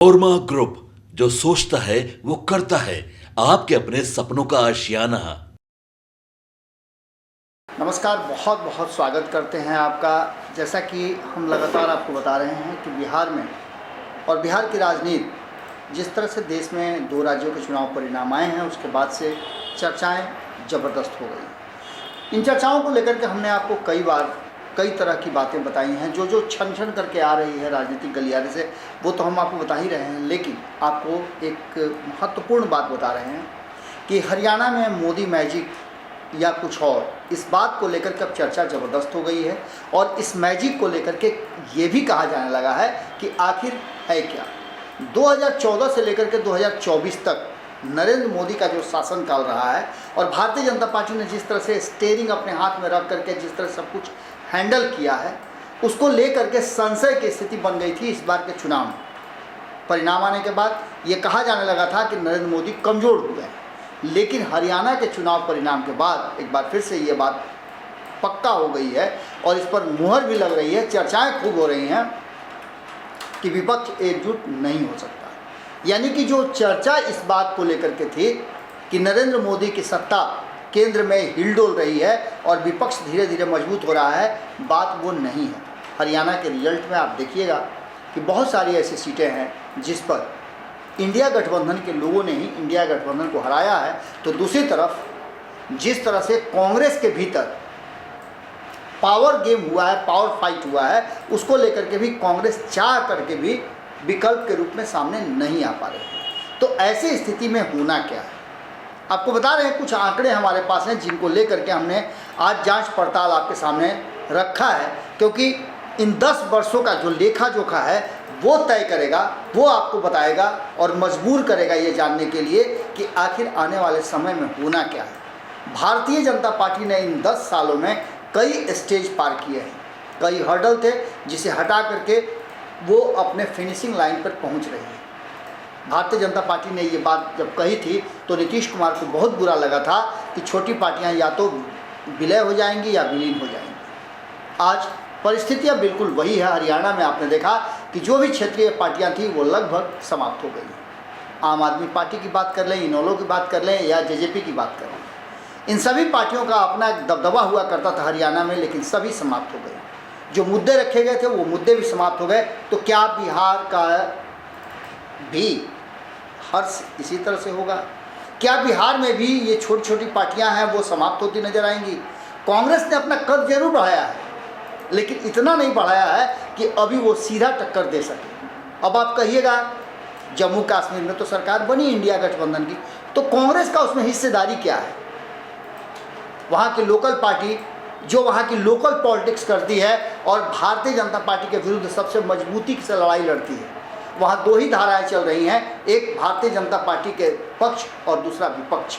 ओरमा group, जो सोचता है वो करता है। आपके अपने सपनों का आशियाना। नमस्कार, बहुत बहुत स्वागत करते हैं आपका। जैसा कि हम लगातार आपको बता रहे हैं कि बिहार में और बिहार की राजनीति जिस तरह से देश में दो राज्यों के चुनाव परिणाम आए हैं, उसके बाद से चर्चाएं ज़बरदस्त हो गई। इन चर्चाओं को लेकर के हमने आपको कई बार कई तरह की बातें बताई हैं। जो जो छन छन करके आ रही है राजनीतिक गलियारे से, वो तो हम आपको बता ही रहे हैं, लेकिन आपको एक महत्वपूर्ण बात बता रहे हैं कि हरियाणा में मोदी मैजिक या कुछ और, इस बात को लेकर के अब चर्चा ज़बरदस्त हो गई है। और इस मैजिक को लेकर के ये भी कहा जाने लगा है कि आखिर है क्या। 2014 से लेकर के 2024 तक नरेंद्र मोदी का जो शासनकाल रहा है और भारतीय जनता पार्टी ने जिस तरह से स्टीयरिंग अपने हाथ में रख करके जिस तरह सब कुछ हैंडल किया है, उसको लेकर के संशय की स्थिति बन गई थी। इस बार के चुनाव में परिणाम आने के बाद ये कहा जाने लगा था कि नरेंद्र मोदी कमज़ोर हुए हैं, लेकिन हरियाणा के चुनाव परिणाम के बाद एक बार फिर से ये बात पक्का हो गई है और इस पर मुहर भी लग रही है। चर्चाएं खूब हो रही हैं कि विपक्ष एकजुट नहीं हो सकता। यानी कि जो चर्चा इस बात को लेकर के थी कि नरेंद्र मोदी की सत्ता केंद्र में हिलडोल रही है और विपक्ष धीरे धीरे मजबूत हो रहा है, बात वो नहीं है। हरियाणा के रिजल्ट में आप देखिएगा कि बहुत सारी ऐसी सीटें हैं जिस पर इंडिया गठबंधन के लोगों ने ही इंडिया गठबंधन को हराया है। तो दूसरी तरफ जिस तरह से कांग्रेस के भीतर पावर गेम हुआ है, पावर फाइट हुआ है, उसको लेकर के भी कांग्रेस चाह करके भी विकल्प के रूप में सामने नहीं आ पा रही। तो ऐसी स्थिति में होना क्या है, आपको बता रहे हैं। कुछ आंकड़े हमारे पास हैं जिनको लेकर के हमने आज जांच पड़ताल आपके सामने रखा है, क्योंकि इन 10 वर्षों का जो लेखा जोखा है वो तय करेगा, वो आपको बताएगा और मजबूर करेगा ये जानने के लिए कि आखिर आने वाले समय में होना क्या है। भारतीय जनता पार्टी ने इन 10 सालों में कई स्टेज पार किए हैं, कई हर्डल थे जिसे हटा करके वो अपने फिनिशिंग लाइन पर पहुंच रही है। भारतीय जनता पार्टी ने ये बात जब कही थी तो नीतीश कुमार को बहुत बुरा लगा था कि छोटी पार्टियां या तो विलय हो जाएंगी या विलीन हो जाएंगी। आज परिस्थितियां बिल्कुल वही है। हरियाणा में आपने देखा कि जो भी क्षेत्रीय पार्टियां थी वो लगभग समाप्त हो गई हैं। आम आदमी पार्टी की बात कर लें, इनेलो की बात कर लें या जेजेपी की बात कर लें, इन सभी पार्टियों का अपना एक दबदबा हुआ करता था हरियाणा में, लेकिन सभी समाप्त हो गए। जो मुद्दे रखे गए थे वो मुद्दे भी समाप्त हो गए। तो क्या बिहार का भी हर्ष इसी तरह से होगा? क्या बिहार में भी ये छोटी छोटी पार्टियां हैं वो समाप्त होती नजर आएंगी? कांग्रेस ने अपना कद जरूर बढ़ाया है, लेकिन इतना नहीं बढ़ाया है कि अभी वो सीधा टक्कर दे सके। अब आप कहिएगा जम्मू कश्मीर में तो सरकार बनी इंडिया गठबंधन की, तो कांग्रेस का उसमें हिस्सेदारी क्या है? वहाँ की लोकल पार्टी जो वहाँ की लोकल पॉलिटिक्स करती है और भारतीय जनता पार्टी के विरुद्ध सबसे मजबूती से लड़ाई लड़ती है, वहाँ दो ही धाराएं चल रही हैं, एक भारतीय जनता पार्टी के पक्ष और दूसरा विपक्ष।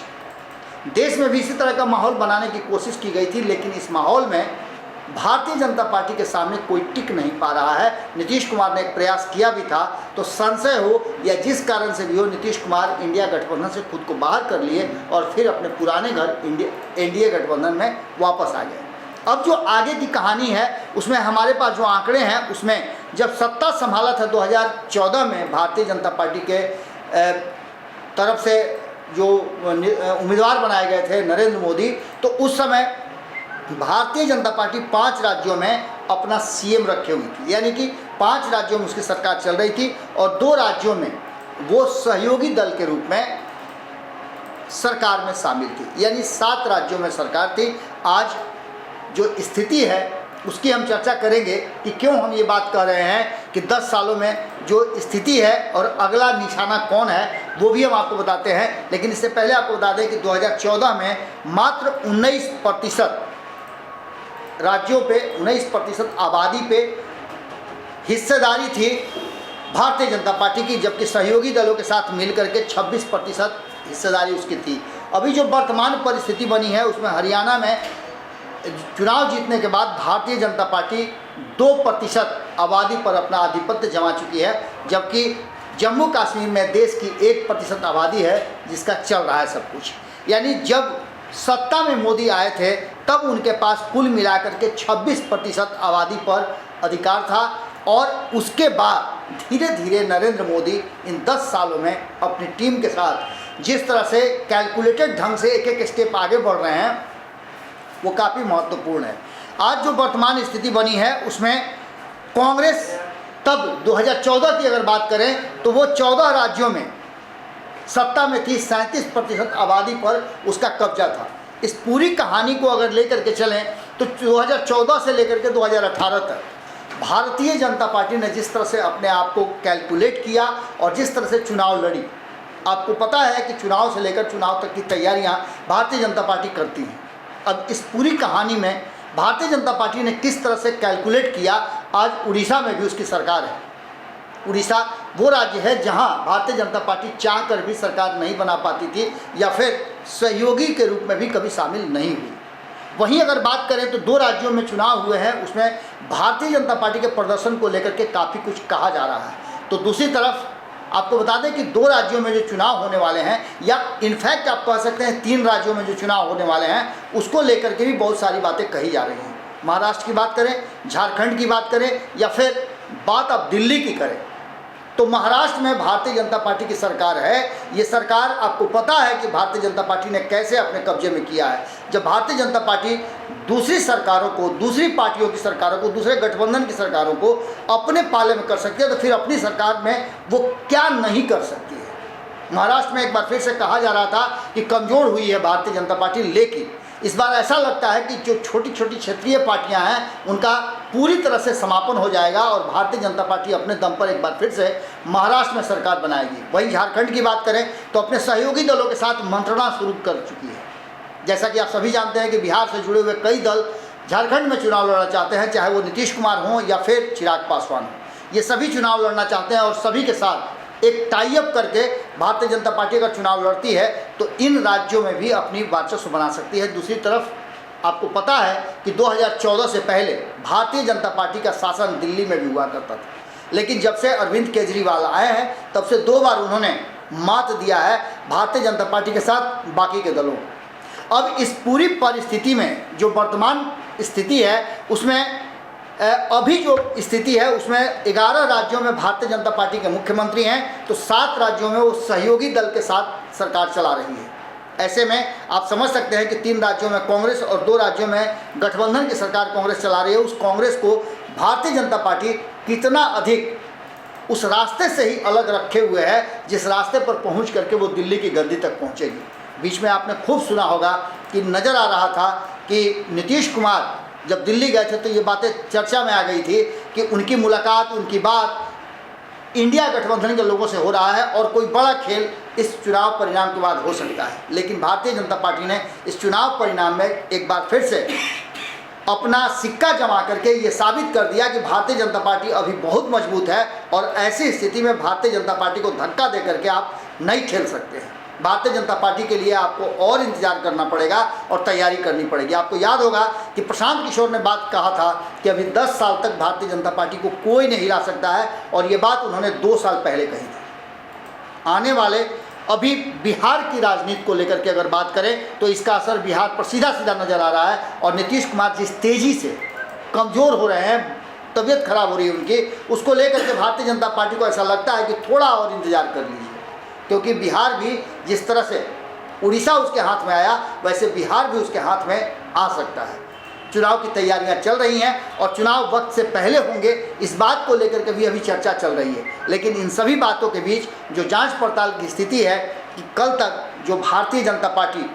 देश में भी इसी तरह का माहौल बनाने की कोशिश की गई थी, लेकिन इस माहौल में भारतीय जनता पार्टी के सामने कोई टिक नहीं पा रहा है। नीतीश कुमार ने एक प्रयास किया भी था, तो संशय हो या जिस कारण से भी हो, नीतीश कुमार इंडिया गठबंधन से खुद को बाहर कर लिए और फिर अपने पुराने घर एनडीए गठबंधन में वापस आ गए। अब जो आगे की कहानी है उसमें हमारे पास जो आंकड़े हैं, उसमें जब सत्ता संभाला था 2014 में भारतीय जनता पार्टी के तरफ से जो उम्मीदवार बनाए गए थे नरेंद्र मोदी, तो उस समय भारतीय जनता पार्टी 5 राज्यों में अपना सीएम रखे हुई थी। यानी कि 5 राज्यों में उसकी सरकार चल रही थी और 2 राज्यों में वो सहयोगी दल के रूप में सरकार में शामिल थी, यानी 7 राज्यों में सरकार थी। आज जो स्थिति है उसकी हम चर्चा करेंगे कि क्यों हम ये बात कर रहे हैं कि 10 सालों में जो स्थिति है और अगला निशाना कौन है वो भी हम आपको बताते हैं। लेकिन इससे पहले आपको बता दें कि 2014 में मात्र 19% राज्यों पे 19% आबादी पे हिस्सेदारी थी भारतीय जनता पार्टी की, जबकि सहयोगी दलों के साथ मिलकर के 26% हिस्सेदारी उसकी थी। अभी जो वर्तमान परिस्थिति बनी है उसमें हरियाणा में चुनाव जीतने के बाद भारतीय जनता पार्टी 2% आबादी पर अपना आधिपत्य जमा चुकी है, जबकि जम्मू कश्मीर में देश की 1% आबादी है जिसका चल रहा है सब कुछ। यानी जब सत्ता में मोदी आए थे तब उनके पास कुल मिलाकर के 26% आबादी पर अधिकार था और उसके बाद धीरे धीरे नरेंद्र मोदी इन 10 सालों में अपनी टीम के साथ जिस तरह से कैलकुलेटेड ढंग से एक एक स्टेप आगे बढ़ रहे हैं वो काफ़ी महत्वपूर्ण है। आज जो वर्तमान स्थिति बनी है उसमें कांग्रेस तब 2014 की अगर बात करें तो वो 14 राज्यों में सत्ता में थी, 37% आबादी पर उसका कब्जा था। इस पूरी कहानी को अगर लेकर के चलें तो 2014 से लेकर के 2018 तक भारतीय जनता पार्टी ने जिस तरह से अपने आप को कैलकुलेट किया और जिस तरह से चुनाव लड़ी, आपको पता है कि चुनाव से लेकर चुनाव तक की तैयारियां भारतीय जनता पार्टी करती हैं। अब इस पूरी कहानी में भारतीय जनता पार्टी ने किस तरह से कैलकुलेट किया, आज उड़ीसा में भी उसकी सरकार है। उड़ीसा वो राज्य है जहां भारतीय जनता पार्टी चाह कर भी सरकार नहीं बना पाती थी या फिर सहयोगी के रूप में भी कभी शामिल नहीं हुई। वहीं अगर बात करें तो 2 राज्यों में चुनाव हुए हैं, उसमें भारतीय जनता पार्टी के प्रदर्शन को लेकर के काफ़ी कुछ कहा जा रहा है। तो दूसरी तरफ आपको बता दें कि 2 राज्यों में जो चुनाव होने वाले हैं या इनफैक्ट आप कह सकते हैं 3 राज्यों में जो चुनाव होने वाले हैं उसको लेकर के भी बहुत सारी बातें कही जा रही हैं। महाराष्ट्र की बात करें, झारखंड की बात करें या फिर बात अब दिल्ली की करें तो महाराष्ट्र में भारतीय जनता पार्टी की सरकार है। ये सरकार आपको पता है कि भारतीय जनता पार्टी ने कैसे अपने कब्जे में किया है। जब भारतीय जनता पार्टी दूसरी सरकारों को, दूसरी पार्टियों की सरकारों को, दूसरे गठबंधन की सरकारों को अपने पाले में कर सकती है तो फिर अपनी सरकार में वो क्या नहीं कर सकती है। महाराष्ट्र में एक बार फिर से कहा जा रहा था कि कमज़ोर हुई है भारतीय जनता पार्टी, लेकिन इस बार ऐसा लगता है कि जो छोटी छोटी क्षेत्रीय पार्टियां हैं उनका पूरी तरह से समापन हो जाएगा और भारतीय जनता पार्टी अपने दम पर एक बार फिर से महाराष्ट्र में सरकार बनाएगी। वहीं झारखंड की बात करें तो अपने सहयोगी दलों के साथ मंत्रणा शुरू कर चुकी है। जैसा कि आप सभी जानते हैं कि बिहार से जुड़े हुए कई दल झारखंड में चुनाव लड़ना चाहते हैं, चाहे वो नीतीश कुमार हों या फिर चिराग पासवान हों। ये सभी चुनाव लड़ना चाहते हैं और सभी के साथ एक टाई अप करके भारतीय जनता पार्टी अगर चुनाव लड़ती है तो इन राज्यों में भी अपनी वर्चस्व बना सकती है। दूसरी तरफ आपको पता है कि 2014 से पहले भारतीय जनता पार्टी का शासन दिल्ली में भी हुआ करता था, लेकिन जब से अरविंद केजरीवाल आए हैं तब से 2 बार उन्होंने मात दिया है भारतीय जनता पार्टी के साथ बाकी के दलों। अब इस पूरी परिस्थिति में जो वर्तमान स्थिति है उसमें अभी जो स्थिति है उसमें 11 राज्यों में भारतीय जनता पार्टी के मुख्यमंत्री हैं तो 7 राज्यों में वो सहयोगी दल के साथ सरकार चला रही है। ऐसे में आप समझ सकते हैं कि 3 राज्यों में कांग्रेस और 2 राज्यों में गठबंधन की सरकार कांग्रेस चला रही है। उस कांग्रेस को भारतीय जनता पार्टी कितना अधिक उस रास्ते से ही अलग रखे हुए है जिस रास्ते पर पहुंच करके वो दिल्ली की गद्दी तक पहुंचेगी। बीच में आपने खूब सुना होगा कि नज़र आ रहा था कि नीतीश कुमार जब दिल्ली गए थे तो ये बातें चर्चा में आ गई थी कि उनकी मुलाकात, उनकी बात इंडिया गठबंधन के लोगों से हो रहा है और कोई बड़ा खेल इस चुनाव परिणाम के बाद हो सकता है। लेकिन भारतीय जनता पार्टी ने इस चुनाव परिणाम में एक बार फिर से अपना सिक्का जमा करके ये साबित कर दिया कि भारतीय जनता पार्टी अभी बहुत मजबूत है और ऐसी स्थिति में भारतीय जनता पार्टी को धक्का दे करके आप नहीं खेल सकते हैं। भारतीय जनता पार्टी के लिए आपको और इंतजार करना पड़ेगा और तैयारी करनी पड़ेगी। आपको याद होगा कि प्रशांत किशोर ने बात कहा था कि अभी 10 साल तक भारतीय जनता पार्टी को कोई नहीं हिला सकता है और ये बात उन्होंने 2 साल पहले कही थी। आने वाले अभी बिहार की राजनीति को लेकर के अगर बात करें तो इसका असर बिहार पर सीधा सीधा नज़र आ रहा है और नीतीश कुमार जिस तेज़ी से कमज़ोर हो रहे हैं, तबीयत खराब हो रही है उनकी, उसको लेकर के भारतीय जनता पार्टी को ऐसा लगता है कि थोड़ा और इंतजार कर लीजिए, क्योंकि बिहार भी जिस तरह से उड़ीसा उसके हाथ में आया वैसे बिहार भी उसके हाथ में आ सकता है। चुनाव की तैयारियां चल रही हैं और चुनाव वक्त से पहले होंगे इस बात को लेकर के भी अभी चर्चा चल रही है। लेकिन इन सभी बातों के बीच जो जांच पड़ताल की स्थिति है कि कल तक जो भारतीय जनता पार्टी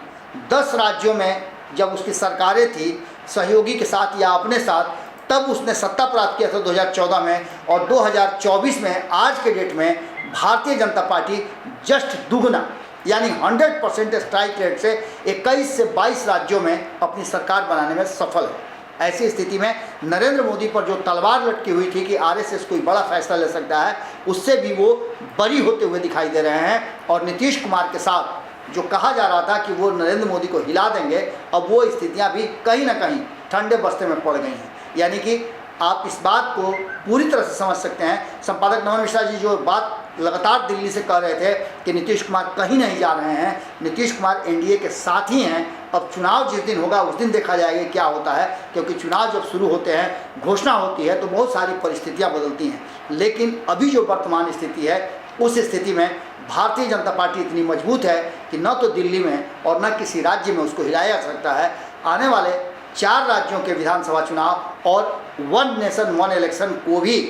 10 राज्यों में जब उसकी सरकारें थी सहयोगी के साथ या अपने साथ, तब उसने सत्ता प्राप्त किया था 2014 में और 2024 में आज के डेट में भारतीय जनता पार्टी जस्ट दुगना यानी 100% स्ट्राइक रेट से 21 से 22 राज्यों में अपनी सरकार बनाने में सफल है। ऐसी स्थिति में नरेंद्र मोदी पर जो तलवार लटकी हुई थी कि आरएसएस कोई बड़ा फैसला ले सकता है, उससे भी वो बरी होते हुए दिखाई दे रहे हैं और नीतीश कुमार के साथ जो कहा जा रहा था कि वो नरेंद्र मोदी को हिला देंगे, अब वो स्थितियाँ भी कहीं ना कहीं ठंडे बस्ते में पड़ गई हैं। यानी कि आप इस बात को पूरी तरह से समझ सकते हैं। संपादक नमन मिश्रा जी जो बात लगातार दिल्ली से कह रहे थे कि नीतीश कुमार कहीं नहीं जा रहे हैं, नीतीश कुमार एनडीए के साथ ही हैं। अब चुनाव जिस दिन होगा उस दिन देखा जाएगा क्या होता है, क्योंकि चुनाव जब शुरू होते हैं, घोषणा होती है तो बहुत सारी परिस्थितियां बदलती हैं। लेकिन अभी जो वर्तमान स्थिति है उस स्थिति में भारतीय जनता पार्टी इतनी मजबूत है कि न तो दिल्ली में और न किसी राज्य में उसको हिलाया जा सकता है। आने वाले 4 राज्यों के विधानसभा चुनाव और वन नेशन वन इलेक्शन को भी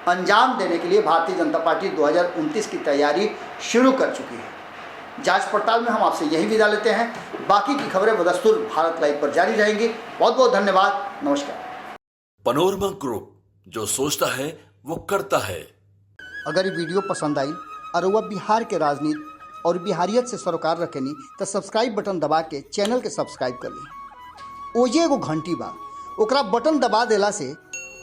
अंजाम देने के लिए भारतीय जनता पार्टी 2029 की तैयारी शुरू कर चुकी है। जांच पड़ताल में हम आपसे यही विदा लेते हैं। बाकी की खबरें बदस्तूर भारत लाइव पर जारी रहेंगी। बहुत बहुत धन्यवाद। नमस्कार। पनोरमा ग्रुप, जो सोचता है वो करता है। अगर ये वीडियो पसंद आई और वह बिहार के राजनीति और बिहारियत से सरोकार रखेनी तो सब्सक्राइब बटन दबा के चैनल के सब्सक्राइब कर ली। ओजे एगो घंटी बा, ओकरा बटन दबा देला से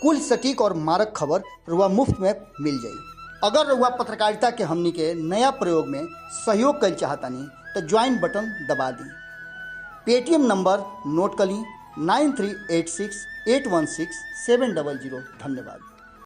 कुल सटीक और मारक खबर रुआ मुफ्त में मिल जाई। अगर रुआ पत्रकारिता के हमनी के नया प्रयोग में सहयोग कर चाहतानी तो ज्वाइन बटन दबा दी। पेटीएम नंबर नोट कर ली 9386816700। धन्यवाद।